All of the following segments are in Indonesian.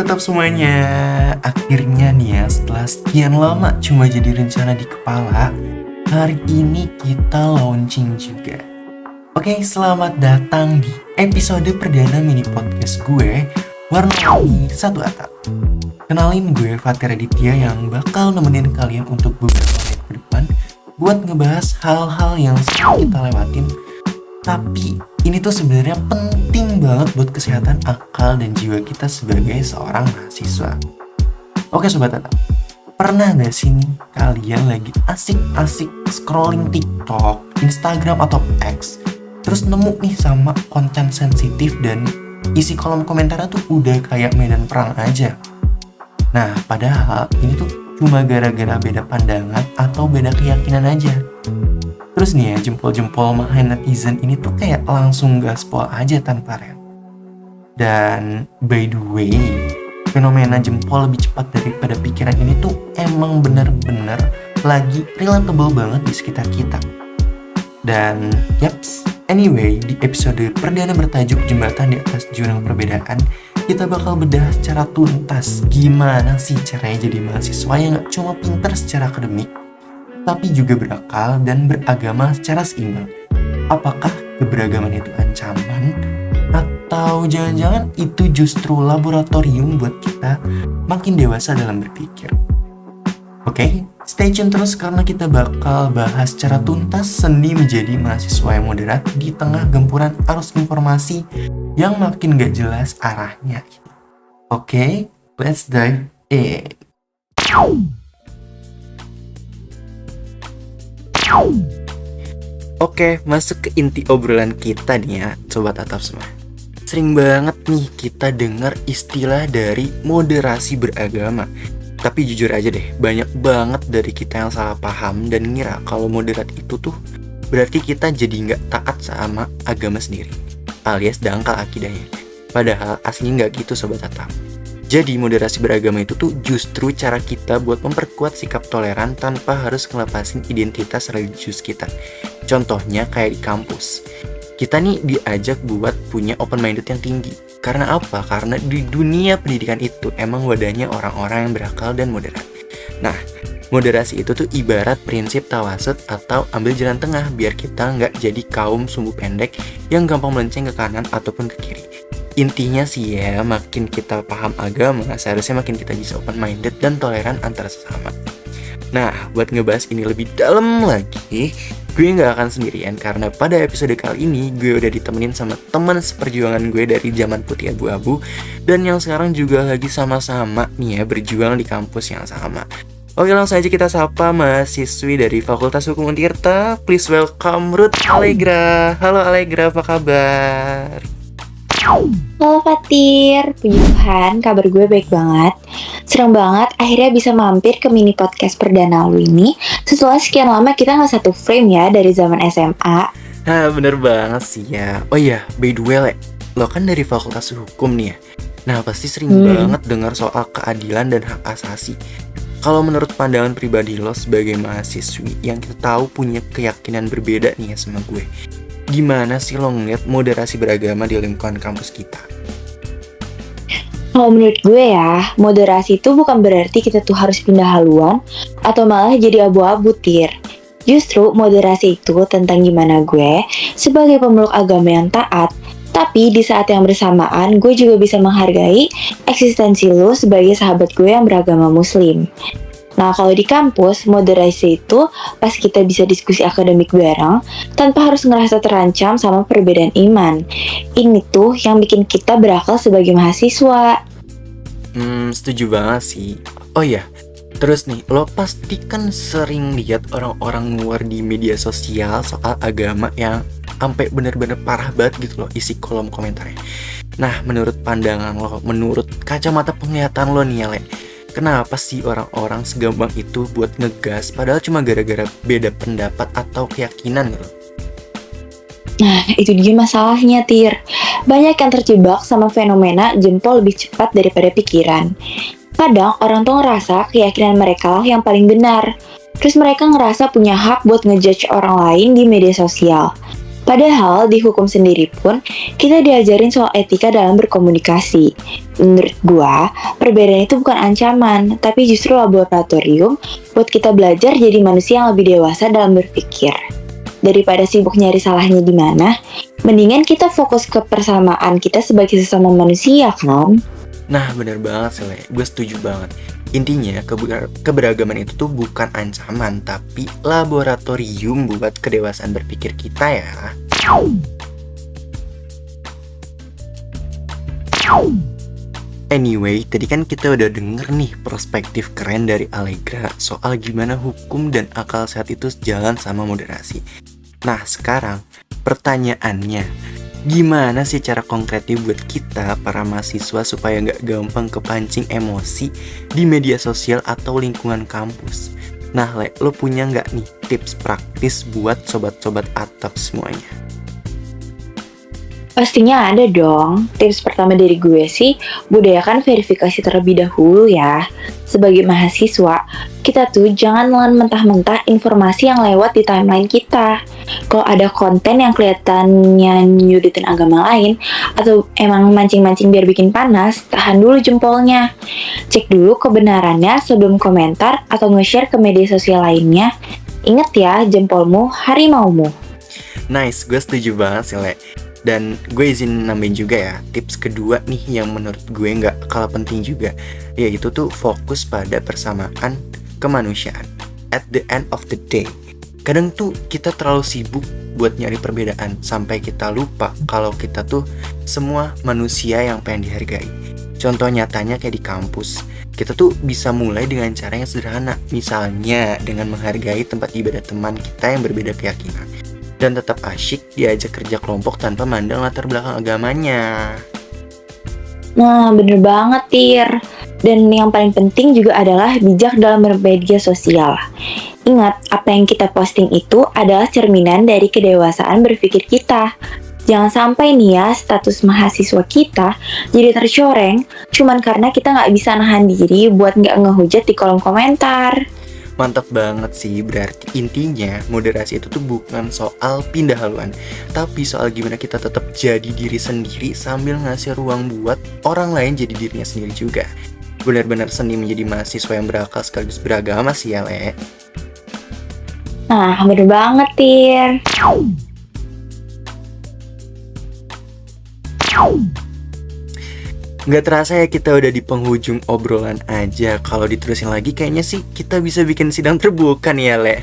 Atap semuanya. Akhirnya nih ya, setelah sekian lama cuma jadi rencana di kepala, hari ini kita launching juga. Oke, selamat datang di episode perdana mini podcast gue, Warna-Warni Satu Atap. Kenalin, gue Fatir Aditya yang bakal nemenin kalian untuk beberapa menit ke depan buat ngebahas hal-hal yang sering kita lewatin, tapi ini tuh sebenarnya penting banget buat kesehatan akal dan jiwa kita sebagai seorang mahasiswa. Oke Sobat Atap, pernah gak sih nih kalian lagi asik-asik scrolling TikTok, Instagram atau X, terus nemu nih sama konten sensitif dan isi kolom komentarnya tuh udah kayak medan perang aja. Nah, padahal ini tuh cuma gara-gara beda pandangan atau beda keyakinan aja. Terus nih ya, jempol-jempol mahain netizen ini tuh kayak langsung gaspol aja tanpa rem. Dan by the way, fenomena jempol lebih cepat daripada pikiran ini tuh emang bener-bener lagi relatable banget di sekitar kita. Dan yaps, anyway, di episode perdana bertajuk Jembatan di Atas Jurang Perbedaan, kita bakal bedah secara tuntas gimana sih caranya jadi mahasiswa yang gak cuma pintar secara akademik, tapi juga berakal dan beragama secara seimbang. Apakah keberagaman itu ancaman? Atau jangan-jangan itu justru laboratorium buat kita makin dewasa dalam berpikir? Oke, stay tune terus karena kita bakal bahas secara tuntas seni menjadi mahasiswa yang moderat di tengah gempuran arus informasi yang makin gak jelas arahnya. Oke, let's dive in. Oke, masuk ke inti obrolan kita nih ya, Sobat Atap semua. Sering banget nih kita dengar istilah dari moderasi beragama. Tapi jujur aja deh, banyak banget dari kita yang salah paham dan ngira kalau moderat itu tuh berarti kita jadi gak taat sama agama sendiri, alias dangkal akidahnya. Padahal aslinya gak gitu Sobat Atap. Jadi moderasi beragama itu tuh justru cara kita buat memperkuat sikap toleran tanpa harus ngelepasin identitas religius kita. Contohnya kayak di kampus. Kita nih diajak buat punya open minded yang tinggi. Karena apa? Karena di dunia pendidikan itu emang wadahnya orang-orang yang berakal dan moderat. Nah, moderasi itu tuh ibarat prinsip tawasud atau ambil jalan tengah biar kita nggak jadi kaum sumbu pendek yang gampang melenceng ke kanan ataupun ke kiri. Intinya sih ya, makin kita paham agama, seharusnya makin kita bisa open-minded dan toleran antara sesama. Nah, buat ngebahas ini lebih dalam lagi, gue gak akan sendirian karena pada episode kali ini gue udah ditemenin sama teman seperjuangan gue dari zaman putih abu-abu dan yang sekarang juga lagi sama-sama nih ya berjuang di kampus yang sama. Oke, langsung aja kita sapa mahasiswi dari Fakultas Hukum Untirta. Please welcome Ruth Allegra. Halo Allegra, apa kabar? Halo Fatir, puji Tuhan kabar gue baik banget. Senang banget akhirnya bisa mampir ke mini podcast perdana lu ini setelah sekian lama kita gak satu frame ya dari zaman SMA. Nah, bener banget sih ya. Oh iya, by the way, lo kan dari Fakultas Hukum nih ya. Nah, pasti sering banget dengar soal keadilan dan hak asasi. Kalau menurut pandangan pribadi lo sebagai mahasiswi yang kita tahu punya keyakinan berbeda nih ya sama gue, gimana sih lo ngeliat moderasi beragama di lingkungan kampus kita? Kalau menurut gue ya, moderasi itu bukan berarti kita tuh harus pindah haluan atau malah jadi abu-abu Tir. Justru moderasi itu tentang gimana gue sebagai pemeluk agama yang taat, tapi di saat yang bersamaan gue juga bisa menghargai eksistensi lo sebagai sahabat gue yang beragama muslim. Nah, kalau di kampus, moderasi itu pas kita bisa diskusi akademik bareng tanpa harus ngerasa terancam sama perbedaan iman. Ini tuh yang bikin kita berakal sebagai mahasiswa. Setuju banget sih. Oh iya, terus nih, lo pasti kan sering lihat orang-orang ngeluar di media sosial soal agama yang sampai bener-bener parah banget gitu loh isi kolom komentarnya. Nah, menurut pandangan lo, menurut kacamata penglihatan lo nih ya, Le, kenapa sih orang-orang segampang itu buat ngegas padahal cuma gara-gara beda pendapat atau keyakinan gitu? Nah, itu dia masalahnya, Tir. Banyak yang terjebak sama fenomena jempol lebih cepat daripada pikiran. Kadang orang tuh ngerasa keyakinan mereka yang paling benar. Terus mereka ngerasa punya hak buat ngejudge orang lain di media sosial. Padahal di hukum sendiri pun kita diajarin soal etika dalam berkomunikasi. Menurut gua, perbedaan itu bukan ancaman, tapi justru laboratorium buat kita belajar jadi manusia yang lebih dewasa dalam berpikir. Daripada sibuk nyari salahnya di mana, mendingan kita fokus ke persamaan kita sebagai sesama manusia kan? Nah, bener banget Sele, gue setuju banget. Intinya, keberagaman itu tuh bukan ancaman, tapi laboratorium buat kedewasaan berpikir kita ya. Anyway, tadi kan kita udah denger nih perspektif keren dari Allegra soal gimana hukum dan akal sehat itu sejalan sama moderasi. Nah, sekarang pertanyaannya, gimana sih cara konkretnya buat kita para mahasiswa supaya nggak gampang kepancing emosi di media sosial atau lingkungan kampus? Nah, Le, lo punya nggak nih tips praktis buat sobat-sobat atap semuanya? Pastinya ada dong. Tips pertama dari gue sih, budayakan verifikasi terlebih dahulu ya. Sebagai mahasiswa, kita tuh jangan nelan mentah-mentah informasi yang lewat di timeline kita. Kalau ada konten yang kelihatannya nyudutin agama lain, atau emang mancing-mancing biar bikin panas, tahan dulu jempolnya. Cek dulu kebenarannya sebelum komentar atau nge-share ke media sosial lainnya. Ingat ya, jempolmu harimaumu. Nice, gue setuju banget sih, Le. Dan gue izin nambahin juga ya, tips kedua nih yang menurut gue nggak kalah penting juga, yaitu tuh fokus pada persamaan kemanusiaan. At the end of the day, kadang tuh kita terlalu sibuk buat nyari perbedaan sampai kita lupa kalau kita tuh semua manusia yang pengen dihargai. Contoh nyatanya kayak di kampus, kita tuh bisa mulai dengan cara yang sederhana, misalnya dengan menghargai tempat ibadah teman kita yang berbeda keyakinan, dan tetap asyik diajak kerja kelompok tanpa mandang latar belakang agamanya. Nah, bener banget, Tir. Dan yang paling penting juga adalah bijak dalam bermedia sosial. Ingat, apa yang kita posting itu adalah cerminan dari kedewasaan berpikir kita. Jangan sampai nih ya, status mahasiswa kita jadi tercoreng cuman karena kita nggak bisa nahan diri buat nggak ngehujat di kolom komentar. Mantap banget sih, berarti intinya moderasi itu tuh bukan soal pindah haluan, tapi soal gimana kita tetap jadi diri sendiri sambil ngasih ruang buat orang lain jadi dirinya sendiri juga. Benar-benar seni menjadi mahasiswa yang berakal sekaligus beragama sih ya, Le. Nah, bener banget, Tir. Nggak terasa ya kita udah di penghujung obrolan aja. Kalau diterusin lagi kayaknya sih kita bisa bikin sidang terbuka nih ya, Le.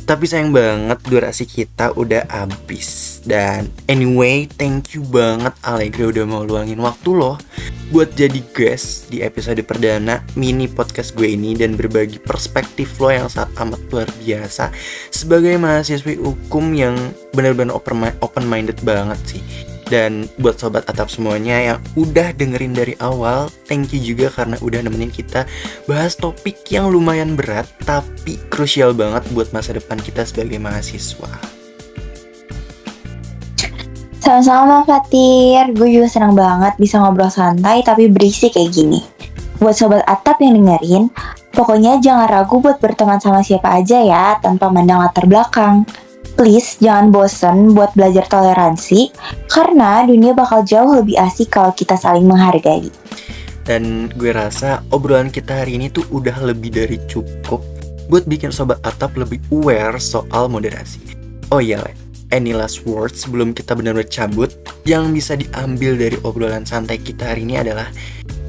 Tapi sayang banget durasi kita udah habis. Dan anyway, thank you banget Allegra udah mau luangin waktu loh buat jadi guest di episode perdana mini podcast gue ini dan berbagi perspektif lo yang sangat amat luar biasa sebagai mahasiswi hukum yang benar-benar open-minded banget sih. Dan buat sobat atap semuanya yang udah dengerin dari awal, thank you juga karena udah nemenin kita bahas topik yang lumayan berat tapi krusial banget buat masa depan kita sebagai mahasiswa. Sama-sama, Fatir. Gue juga senang banget bisa ngobrol santai tapi berisi kayak gini. Buat sobat atap yang dengerin, pokoknya jangan ragu buat berteman sama siapa aja ya, tanpa mandang latar belakang. Please, jangan bosen buat belajar toleransi, karena dunia bakal jauh lebih asik kalau kita saling menghargai. Dan gue rasa obrolan kita hari ini tuh udah lebih dari cukup buat bikin sobat atap lebih aware soal moderasi. Oh iya, Le, any last words sebelum kita benar-benar cabut? Yang bisa diambil dari obrolan santai kita hari ini adalah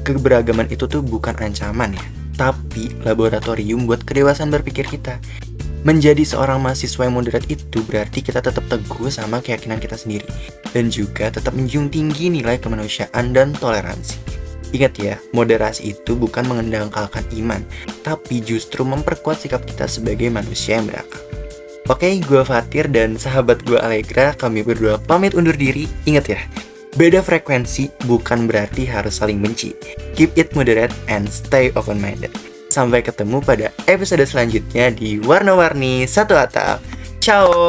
keberagaman itu tuh bukan ancaman ya, tapi laboratorium buat kedewasaan berpikir kita. Menjadi seorang mahasiswa yang moderat itu berarti kita tetap teguh sama keyakinan kita sendiri dan juga tetap menjunjung tinggi nilai kemanusiaan dan toleransi. Ingat ya, moderasi itu bukan mengendangkalkan iman, tapi justru memperkuat sikap kita sebagai manusia yang berakal. Oke, gue Fatir dan sahabat gue Allegra, kami berdua pamit undur diri. Ingat ya, beda frekuensi bukan berarti harus saling benci. Keep it moderate and stay open-minded. Sampai ketemu pada episode selanjutnya di Warna-Warni Satu Atap. Ciao!